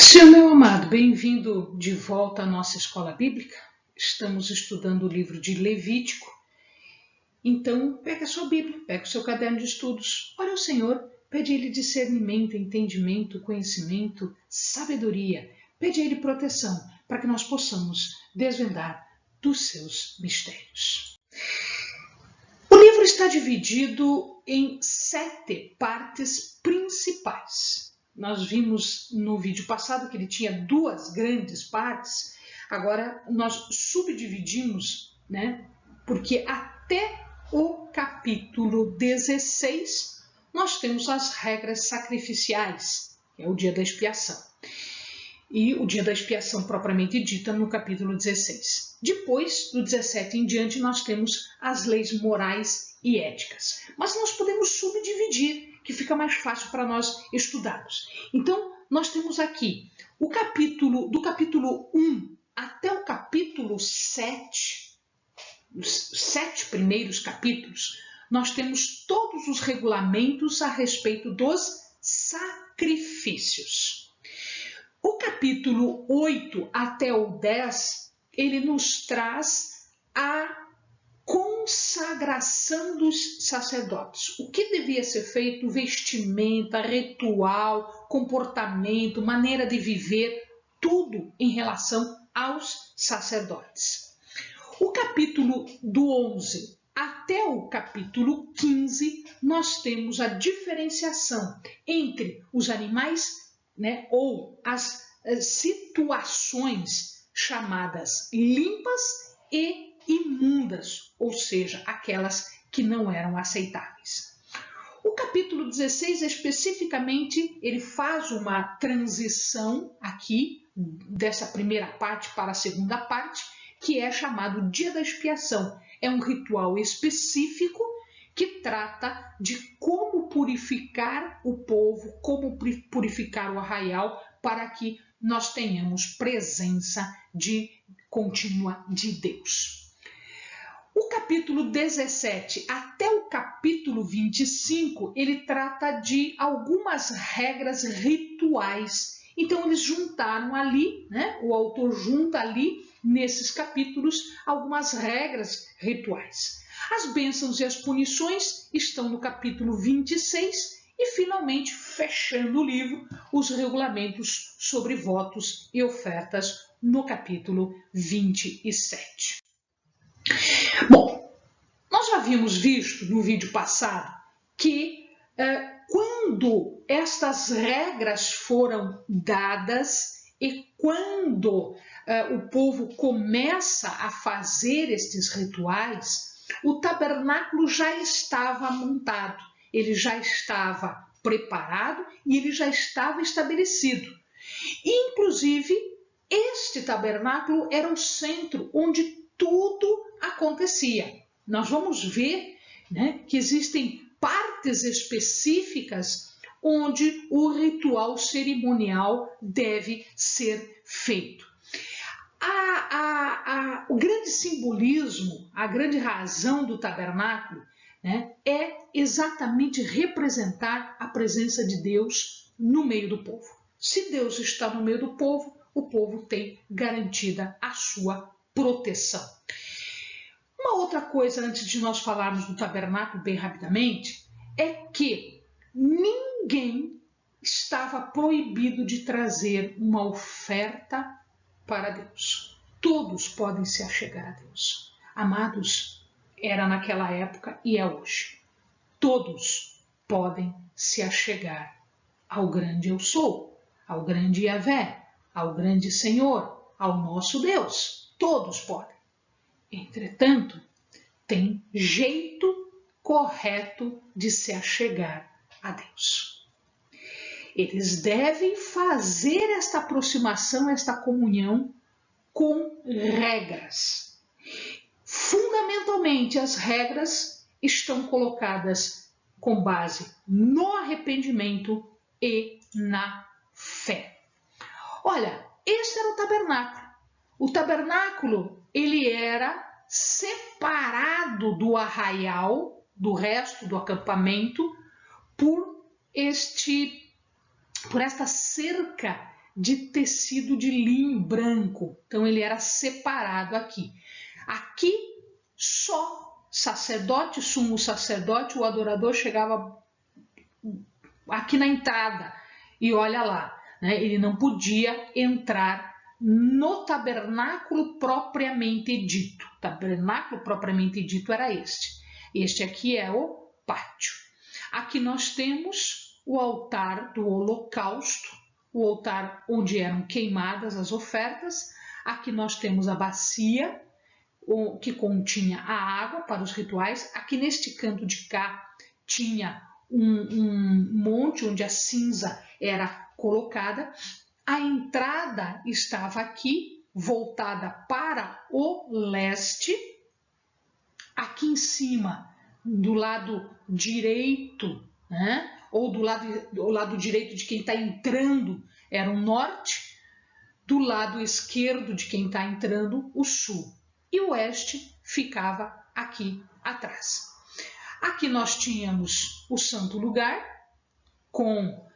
Senhor meu amado, bem-vindo de volta à nossa escola bíblica. Estamos estudando o livro de Levítico. Então, pega a sua Bíblia, pega o seu caderno de estudos. Ora ao Senhor, pede a Ele discernimento, entendimento, conhecimento, sabedoria. Pede a Ele proteção, para que nós possamos desvendar dos seus mistérios. O livro está dividido em 7 partes principais. Nós vimos no vídeo passado que ele tinha 2 grandes partes. Agora nós subdividimos, porque até o capítulo 16 nós temos as regras sacrificiais, que é o dia da expiação. E o dia da expiação propriamente dita no capítulo 16. Depois, do 17 em diante, nós temos as leis morais e éticas. Mas nós podemos subdividir, que fica mais fácil para nós estudarmos. Então, nós temos aqui do capítulo 1 até o capítulo 7, os 7 primeiros capítulos, nós temos todos os regulamentos a respeito dos sacrifícios. O capítulo 8 até o 10, ele nos traz a consagração dos sacerdotes. O que devia ser feito, vestimenta, ritual, comportamento, maneira de viver, tudo em relação aos sacerdotes. O capítulo do 11 até o capítulo 15, nós temos a diferenciação entre os animais, ou as situações chamadas limpas e imundas, ou seja, aquelas que não eram aceitáveis. O capítulo 16, especificamente, ele faz uma transição aqui, dessa primeira parte para a segunda parte, que é chamado Dia da Expiação. É um ritual específico que trata de como purificar o povo, como purificar o arraial, para que nós tenhamos presença contínua de Deus. O capítulo 17 até o capítulo 25, ele trata de algumas regras rituais. Então, eles juntaram ali, o autor junta ali, nesses capítulos, algumas regras rituais. As bênçãos e as punições estão no capítulo 26 e, finalmente, fechando o livro, os regulamentos sobre votos e ofertas no capítulo 27. Bom, nós já havíamos visto no vídeo passado que quando estas regras foram dadas e quando o povo começa a fazer estes rituais, o tabernáculo já estava montado, ele já estava preparado e ele já estava estabelecido. Inclusive, este tabernáculo era o centro onde tudo acontecia. Nós vamos ver que existem partes específicas onde o ritual cerimonial deve ser feito. O grande simbolismo, a grande razão do tabernáculo é exatamente representar a presença de Deus no meio do povo. Se Deus está no meio do povo, o povo tem garantida a sua proteção. Uma outra coisa, antes de nós falarmos do tabernáculo bem rapidamente, é que ninguém estava proibido de trazer uma oferta para Deus. Todos podem se achegar a Deus. Amados, era naquela época e é hoje. Todos podem se achegar ao grande Eu Sou, ao grande Yahvé, ao grande Senhor, ao nosso Deus. Todos podem. Entretanto, tem jeito correto de se achegar a Deus. Eles devem fazer esta aproximação, esta comunhão com regras. Fundamentalmente, as regras estão colocadas com base no arrependimento e na fé. Olha, este era o tabernáculo. O tabernáculo, ele era separado do arraial, do resto do acampamento, por esta cerca de tecido de linho branco. Então ele era separado aqui. Aqui só sacerdote, sumo sacerdote, o adorador chegava aqui na entrada e olha lá, né? Ele não podia entrar no tabernáculo propriamente dito. O tabernáculo propriamente dito era este. Este aqui é o pátio. Aqui nós temos o altar do holocausto, o altar onde eram queimadas as ofertas. Aqui nós temos a bacia, que continha a água para os rituais. Aqui neste canto de cá tinha um monte onde a cinza era colocada. A entrada estava aqui, voltada para o leste. Aqui em cima, do lado direito, né? Ou do lado direito de quem está entrando, era o norte. Do lado esquerdo de quem está entrando, o sul. E o oeste ficava aqui atrás. Aqui nós tínhamos o santo lugar, com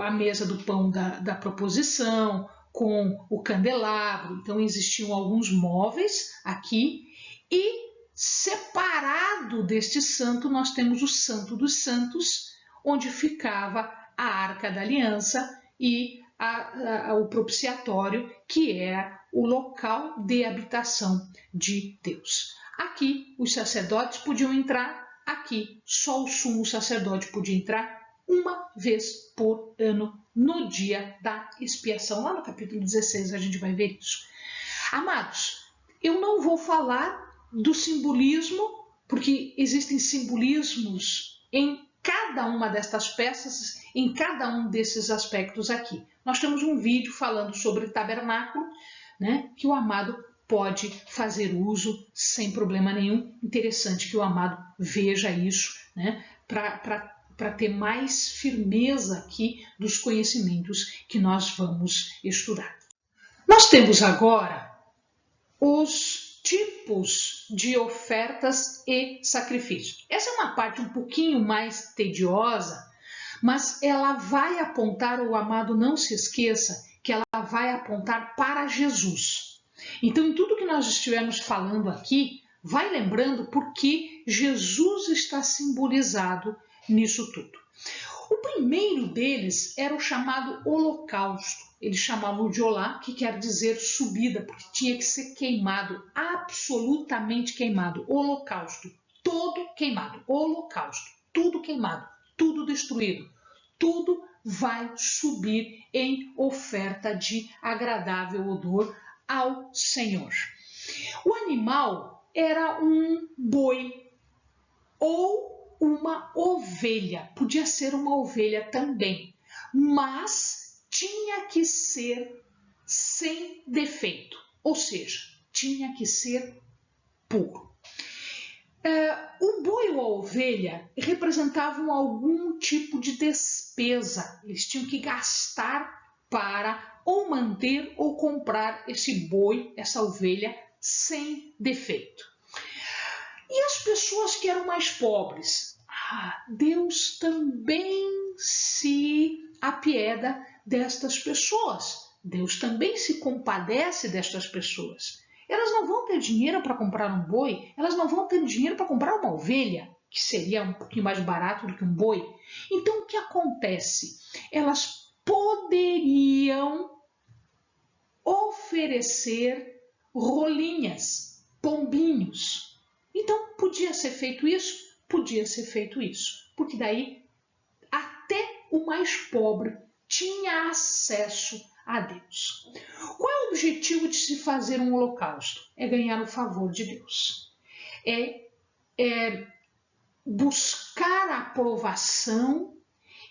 a mesa do pão da proposição, com o candelabro. Então existiam alguns móveis aqui. E separado deste santo nós temos o Santo dos Santos, onde ficava a Arca da Aliança e o propiciatório, que é o local de habitação de Deus. Aqui os sacerdotes podiam entrar, aqui só o sumo sacerdote podia entrar uma vez por ano, no dia da expiação. Lá no capítulo 16 a gente vai ver isso. Amados, eu não vou falar do simbolismo, porque existem simbolismos em cada uma destas peças, em cada um desses aspectos aqui. Nós temos um vídeo falando sobre tabernáculo, né, que o amado pode fazer uso sem problema nenhum. Interessante que o amado veja isso, né, para ter mais firmeza aqui dos conhecimentos que nós vamos estudar. Nós temos agora os tipos de ofertas e sacrifícios. Essa é uma parte um pouquinho mais tediosa, mas ela vai apontar, o amado não se esqueça, que ela vai apontar para Jesus. Então, em tudo que nós estivermos falando aqui, vai lembrando porque Jesus está simbolizado nisso tudo. O primeiro deles era o chamado holocausto. Eles chamavam de olá, que quer dizer subida, porque tinha que ser queimado, absolutamente queimado. Holocausto, todo queimado. Holocausto, tudo queimado, tudo destruído. Tudo vai subir em oferta de agradável odor ao Senhor. O animal era um boi ou uma ovelha, podia ser uma ovelha também, mas tinha que ser sem defeito, ou seja, tinha que ser puro. O boi ou a ovelha representavam algum tipo de despesa, eles tinham que gastar para ou manter ou comprar esse boi, essa ovelha sem defeito. E as pessoas que eram mais pobres? Deus também se apieda destas pessoas. Deus também se compadece destas pessoas. Elas não vão ter dinheiro para comprar um boi, elas não vão ter dinheiro para comprar uma ovelha, que seria um pouquinho mais barato do que um boi. Então, o que acontece? Elas poderiam oferecer rolinhas, pombinhos. Então, podia ser feito isso? Podia ser feito isso. Porque daí, até o mais pobre tinha acesso a Deus. Qual é o objetivo de se fazer um holocausto? É ganhar o favor de Deus. É buscar a aprovação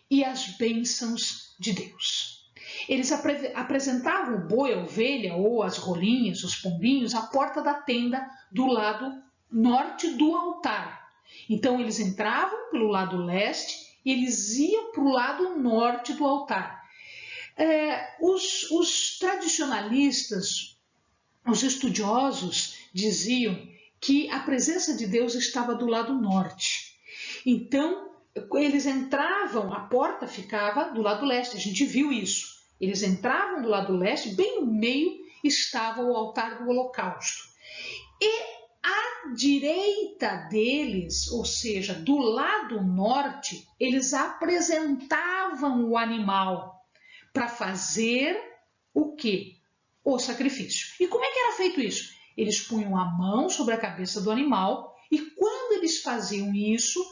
e as bênçãos de Deus. Eles apresentavam o boi, a ovelha ou as rolinhas, os pombinhos, à porta da tenda do lado norte do altar. Então eles entravam pelo lado leste e eles iam para o lado norte do altar. Os tradicionalistas, os estudiosos diziam que a presença de Deus estava do lado norte. Então eles entravam, a porta ficava do lado leste, a gente viu isso. Eles entravam do lado leste, bem no meio estava o altar do holocausto. E à direita deles, ou seja, do lado norte, eles apresentavam o animal para fazer o quê? O sacrifício. E como é que era feito isso? Eles punham a mão sobre a cabeça do animal e quando eles faziam isso,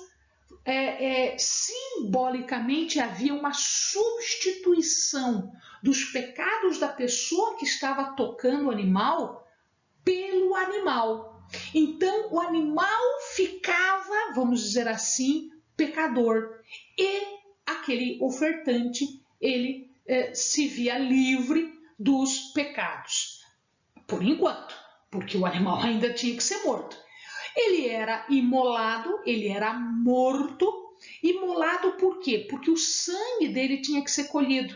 simbolicamente havia uma substituição dos pecados da pessoa que estava tocando o animal pelo animal. Então o animal ficava, vamos dizer assim, pecador e aquele ofertante ele se via livre dos pecados, por enquanto, porque o animal ainda tinha que ser morto. Ele era imolado, ele era morto. Imolado por quê? Porque o sangue dele tinha que ser colhido.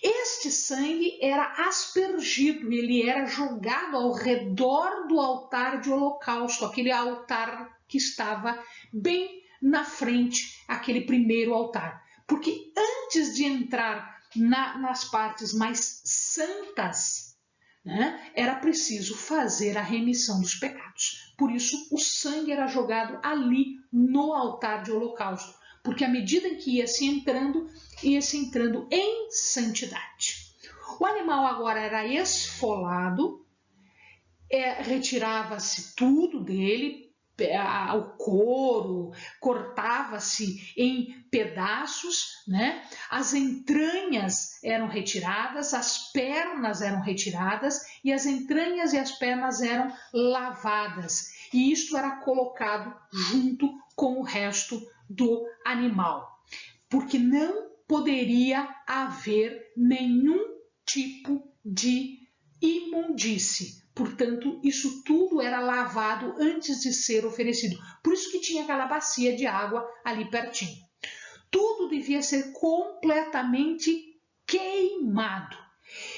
Este sangue era aspergido, ele era jogado ao redor do altar de holocausto, aquele altar que estava bem na frente, aquele primeiro altar. Porque antes de entrar nas partes mais santas, né, era preciso fazer a remissão dos pecados. Por isso, o sangue era jogado ali no altar de holocausto, porque à medida em que ia se entrando em santidade. O animal agora era esfolado, retirava-se tudo dele, o couro, cortava-se em pedaços, né? As entranhas eram retiradas, as pernas eram retiradas e as entranhas e as pernas eram lavadas. E isto era colocado junto com o resto do animal, porque não poderia haver nenhum tipo de imundície. Portanto, isso tudo era lavado antes de ser oferecido. Por isso que tinha aquela bacia de água ali pertinho. Tudo devia ser completamente queimado.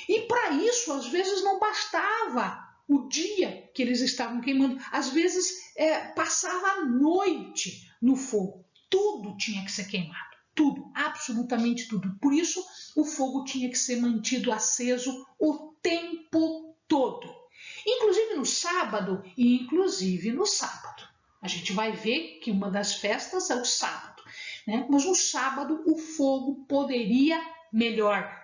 E para isso, às vezes, não bastava o dia que eles estavam queimando. Às vezes, passava a noite no fogo. Tudo tinha que ser queimado. Tudo, absolutamente tudo. Por isso, o fogo tinha que ser mantido aceso o tempo todo. Inclusive no sábado e inclusive no sábado. A gente vai ver que uma das festas é o sábado, né? Mas no sábado o fogo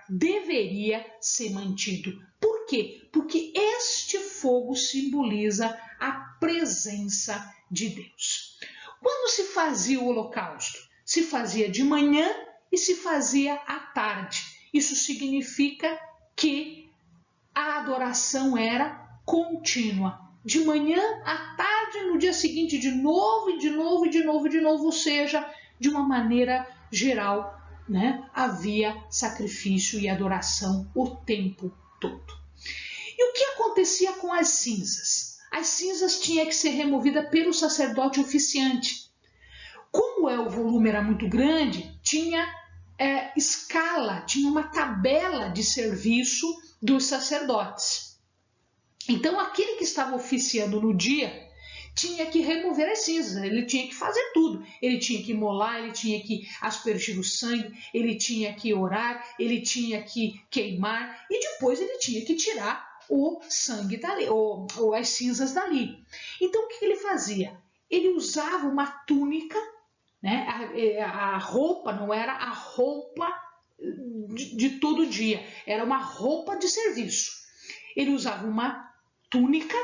deveria ser mantido. Por quê? Porque este fogo simboliza a presença de Deus. Quando se fazia o holocausto? Se fazia de manhã e se fazia à tarde. Isso significa que a adoração era contínua. De manhã à tarde, no dia seguinte, de novo, e de novo, e de novo, e de novo. Ou seja, de uma maneira geral, né? Havia sacrifício e adoração o tempo todo. E o que acontecia com as cinzas? As cinzas tinham que ser removidas pelo sacerdote oficiante. Como o volume era muito grande, tinha escala, tinha uma tabela de serviço dos sacerdotes. Então, aquele que estava oficiando no dia tinha que remover as cinzas, ele tinha que fazer tudo. Ele tinha que molar, ele tinha que aspergir o sangue, ele tinha que orar, ele tinha que queimar e depois ele tinha que tirar o sangue dali, ou as cinzas dali. Então, o que ele fazia? Ele usava uma túnica, né? A roupa não era a roupa de todo dia, era uma roupa de serviço. Ele usava uma túnica,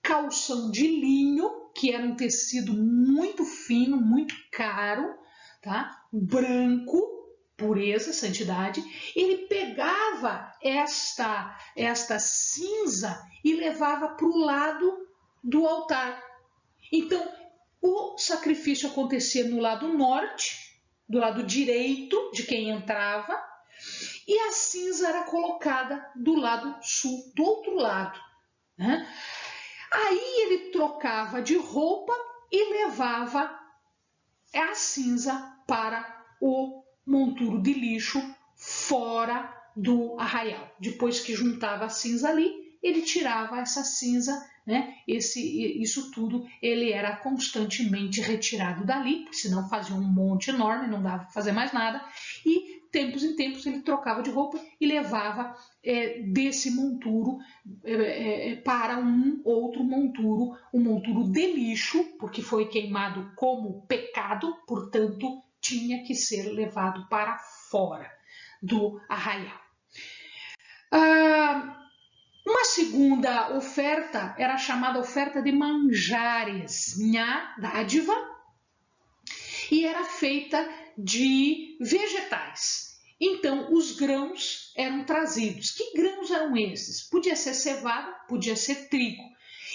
calção de linho, que era um tecido muito fino, muito caro, tá? Branco, pureza, santidade. Ele pegava esta cinza e levava para o lado do altar. Então, o sacrifício acontecia no lado norte, do lado direito de quem entrava, e a cinza era colocada do lado sul, do outro lado, né? Aí ele trocava de roupa e levava a cinza para o monturo de lixo fora do arraial. Depois que juntava a cinza ali, ele tirava essa cinza, né? Isso tudo ele era constantemente retirado dali, porque senão fazia um monte enorme, não dava para fazer mais nada, e tempos em tempos ele trocava de roupa e levava desse monturo para um outro monturo, um monturo de lixo, porque foi queimado como pecado, portanto tinha que ser levado para fora do arraial. Uma segunda oferta era chamada oferta de manjares, minha dádiva, e era feita de vegetais. Então, os grãos eram trazidos. Que grãos eram esses? Podia ser cevada, podia ser trigo.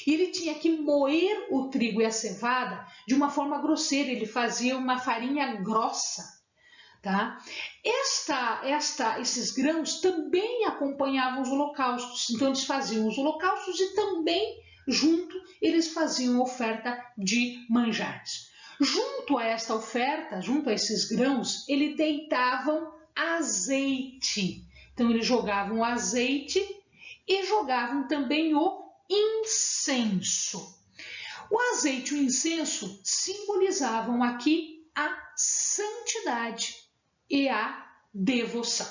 E ele tinha que moer o trigo e a cevada de uma forma grosseira, ele fazia uma farinha grossa. Tá? Esses grãos também acompanhavam os holocaustos, então eles faziam os holocaustos e também, junto, eles faziam oferta de manjares. Junto a esta oferta, junto a esses grãos, eles deitavam azeite. Então eles jogavam o azeite e jogavam também o incenso. O azeite e o incenso simbolizavam aqui a santidade e a devoção.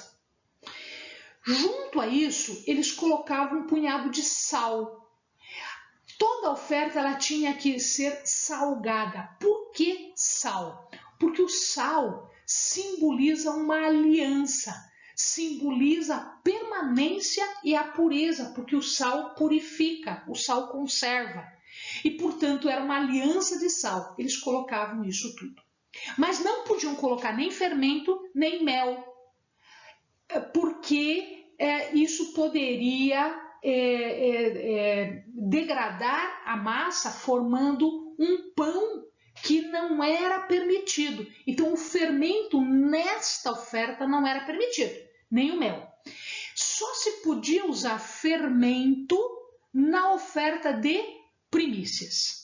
Junto a isso, eles colocavam um punhado de sal. Toda oferta ela tinha que ser salgada. Por que sal? Porque o sal simboliza uma aliança, simboliza a permanência e a pureza, porque o sal purifica, o sal conserva. E, portanto, era uma aliança de sal. Eles colocavam isso tudo. Mas não podiam colocar nem fermento, nem mel, porque isso poderia degradar a massa, formando um pão que não era permitido. Então, o fermento nesta oferta não era permitido, nem o mel. Só se podia usar fermento na oferta de primícias.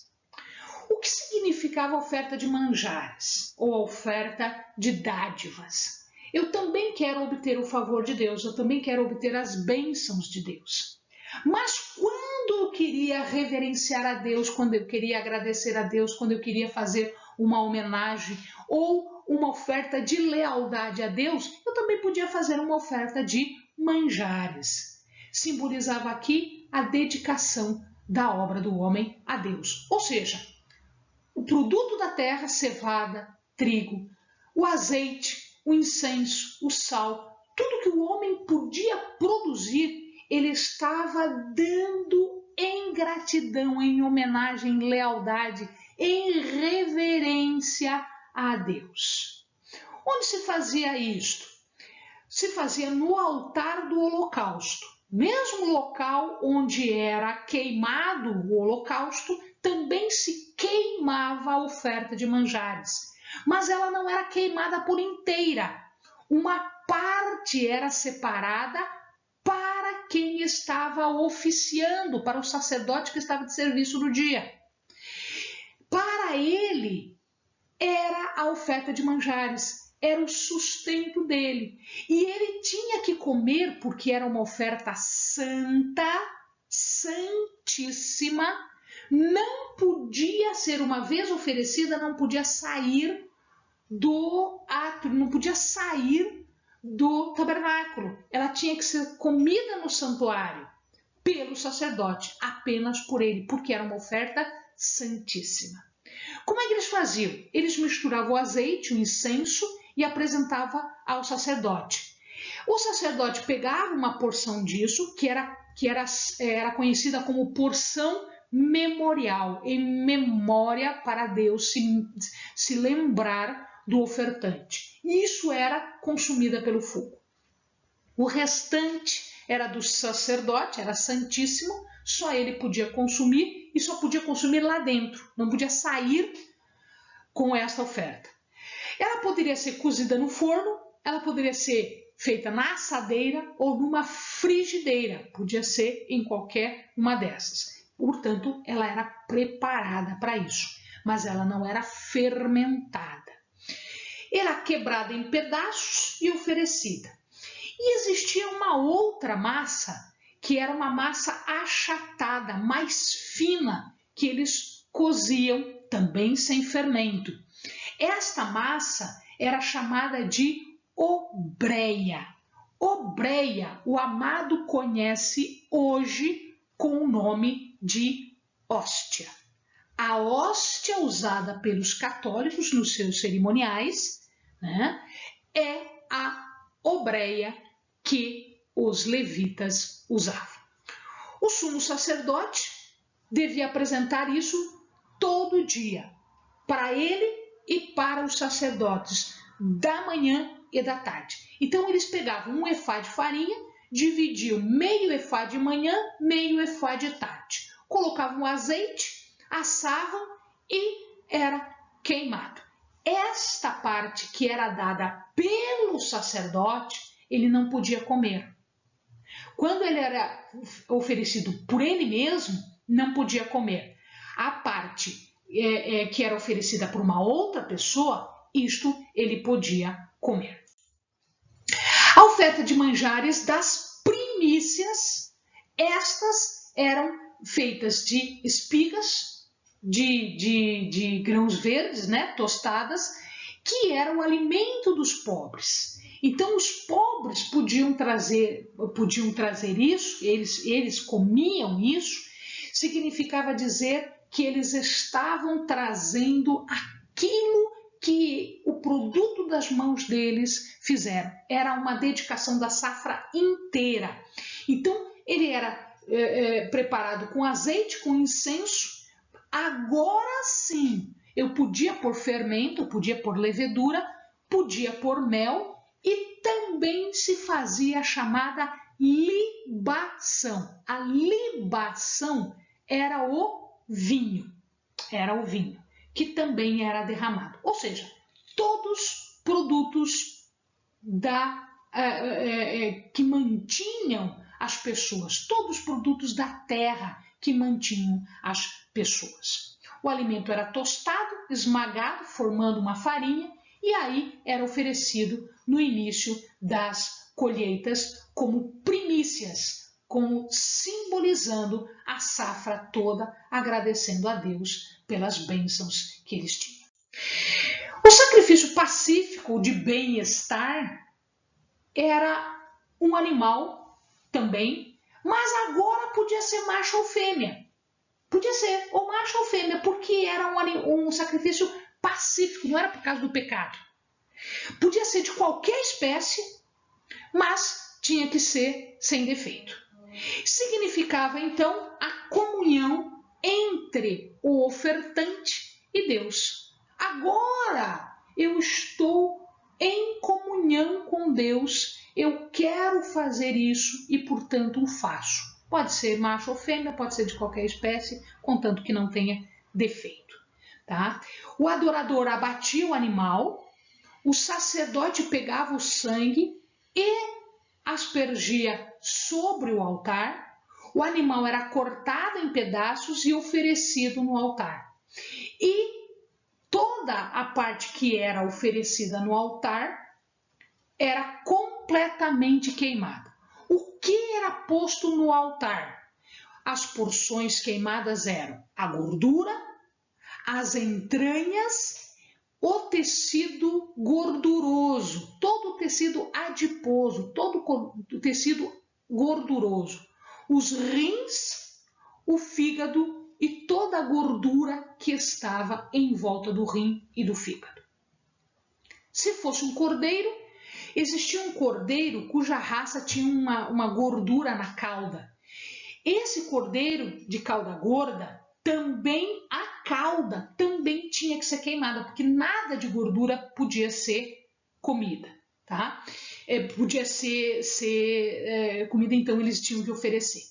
O que significava a oferta de manjares ou a oferta de dádivas? Eu também quero obter o favor de Deus, eu também quero obter as bênçãos de Deus. Mas quando eu queria reverenciar a Deus, quando eu queria agradecer a Deus, quando eu queria fazer uma homenagem ou uma oferta de lealdade a Deus, eu também podia fazer uma oferta de manjares. Simbolizava aqui a dedicação da obra do homem a Deus, ou seja, o produto da terra, cevada, trigo, o azeite, o incenso, o sal, tudo que o homem podia produzir, ele estava dando em gratidão, em homenagem, em lealdade, em reverência a Deus. Onde se fazia isto? Se fazia no altar do holocausto. Mesmo local onde era queimado o holocausto, também se queimava a oferta de manjares. Mas ela não era queimada por inteira. Uma parte era separada para quem estava oficiando, para o sacerdote que estava de serviço no dia. Para ele, era a oferta de manjares, era o sustento dele. E ele tinha que comer, porque era uma oferta santa, santíssima, não podia ser, uma vez oferecida, não podia sair do átrio, não podia sair do tabernáculo. Ela tinha que ser comida no santuário pelo sacerdote, apenas por ele, porque era uma oferta santíssima. Como é que eles faziam? Eles misturavam o azeite, o incenso e apresentavam ao sacerdote. O sacerdote pegava uma porção disso, que era conhecida como porção memorial, em memória para Deus se lembrar do ofertante. E isso era consumida pelo fogo. O restante era do sacerdote, era santíssimo, só ele podia consumir e só podia consumir lá dentro, não podia sair com essa oferta. Ela poderia ser cozida no forno, ela poderia ser feita na assadeira ou numa frigideira, podia ser em qualquer uma dessas. Portanto, ela era preparada para isso, mas ela não era fermentada. Era quebrada em pedaços e oferecida. E existia uma outra massa, que era uma massa achatada, mais fina, que eles coziam também sem fermento. Esta massa era chamada de obreia. Obreia, o amado conhece hoje com o nome de hóstia. A hóstia usada pelos católicos nos seus cerimoniais, né, é a obreia que os levitas usavam. O sumo sacerdote devia apresentar isso todo dia, para ele e para os sacerdotes, da manhã e da tarde. Então eles pegavam um efá de farinha, dividiam meio efá de manhã, meio efá de tarde. Colocavam azeite, assavam e era queimado. Esta parte que era dada pelo sacerdote, ele não podia comer. Quando ele era oferecido por ele mesmo, não podia comer. A parte que era oferecida por uma outra pessoa, isto ele podia comer. A oferta de manjares das primícias, estas eram feitas de espigas, de grãos verdes, né, tostadas, que era o alimento dos pobres. Então os pobres podiam trazer isso, eles comiam isso, significava dizer que eles estavam trazendo aquilo que o produto das mãos deles fizeram. Era uma dedicação da safra inteira. Então ele era preparado com azeite, com incenso. Agora sim, eu podia pôr fermento, podia pôr levedura, podia pôr mel e também se fazia a chamada libação. A libação era o vinho, que também era derramado. Ou seja, todos produtos que mantinham as pessoas, todos os produtos da terra que mantinham as pessoas. O alimento era tostado, esmagado, formando uma farinha, e aí era oferecido no início das colheitas como primícias, como simbolizando a safra toda, agradecendo a Deus pelas bênçãos que eles tinham. O sacrifício pacífico de bem-estar era um animal também, mas agora podia ser macho ou fêmea. Podia ser ou macho ou fêmea, porque era um sacrifício pacífico, não era por causa do pecado. Podia ser de qualquer espécie, mas tinha que ser sem defeito. Significava então a comunhão entre o ofertante e Deus. Agora eu estou em comunhão com Deus, eu quero fazer isso e, portanto, o faço. Pode ser macho ou fêmea, pode ser de qualquer espécie, contanto que não tenha defeito. Tá? O adorador abatia o animal, o sacerdote pegava o sangue e aspergia sobre o altar, o animal era cortado em pedaços e oferecido no altar. E toda a parte que era oferecida no altar era completamente queimada. O que era posto no altar? As porções queimadas eram a gordura, as entranhas, o tecido gorduroso, todo o tecido adiposo, todo o tecido gorduroso, os rins, o fígado e toda a gordura que estava em volta do rim e do fígado. Se fosse um cordeiro, existia um cordeiro cuja raça tinha uma gordura na cauda. Esse cordeiro de cauda gorda, também a cauda também tinha que ser queimada, porque nada de gordura podia ser comida, tá? Podia ser comida, então eles tinham que oferecer.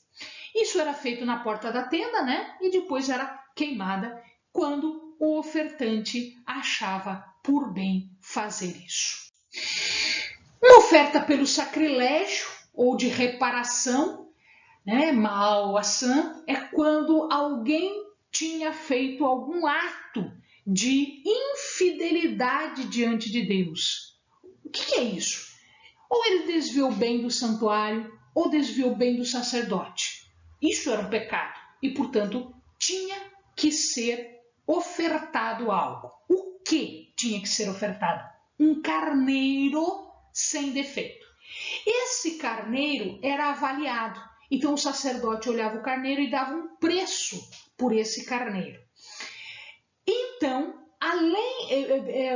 Isso era feito na porta da tenda, né? E depois era queimada quando o ofertante achava por bem fazer isso. Uma oferta pelo sacrilégio ou de reparação, né, mal assã, é quando alguém tinha feito algum ato de infidelidade diante de Deus. O que é isso? Ou ele desviou bem do santuário, ou desviou bem do sacerdote. Isso era um pecado e, portanto, tinha que ser ofertado algo. O que tinha que ser ofertado? Um carneiro sem defeito. Esse carneiro era avaliado, então o sacerdote olhava o carneiro e dava um preço por esse carneiro. Então,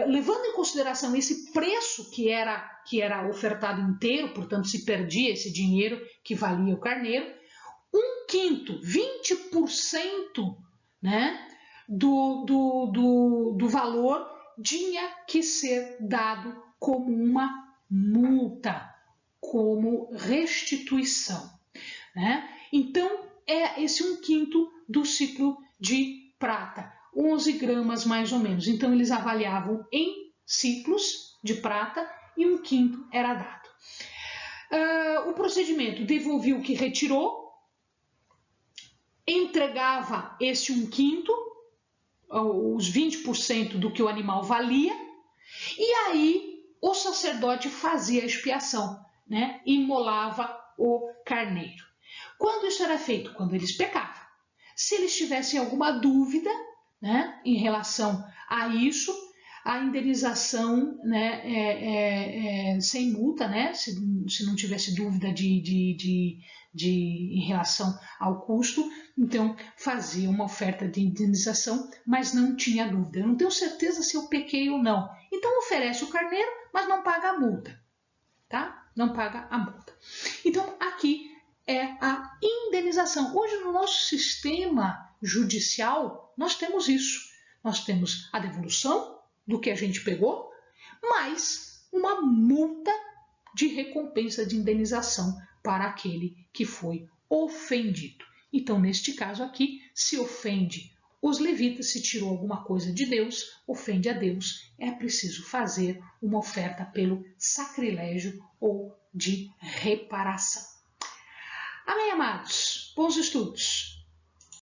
levando em consideração esse preço que era ofertado inteiro, portanto se perdia esse dinheiro que valia o carneiro, 1/5, 20%, né, do valor tinha que ser dado como uma multa, como restituição, né? Então, é esse 1/5 do ciclo de prata, 11 gramas mais ou menos. Então, eles avaliavam em ciclos de prata e 1/5 era dado. O procedimento: devolvia o que retirou, entregava esse 1/5, os 20% do que o animal valia, e aí o sacerdote fazia a expiação, né? Imolava o carneiro. Quando isso era feito? Quando eles pecavam. Se eles tivessem alguma dúvida, né, em relação a isso, a indenização, né, sem multa, né, se não tivesse dúvida em relação ao custo, então fazia uma oferta de indenização, mas não tinha dúvida. Eu não tenho certeza se eu pequei ou não. Então oferece o carneiro, mas não paga a multa, tá? Não paga a multa. Então aqui é a indenização. Hoje no nosso sistema judicial nós temos isso. Nós temos a devolução do que a gente pegou, mais uma multa de recompensa de indenização para aquele que foi ofendido. Então, neste caso aqui, se ofende os levitas, se tirou alguma coisa de Deus, ofende a Deus, é preciso fazer uma oferta pelo sacrilégio ou de reparação. Amém, amados? Bons estudos!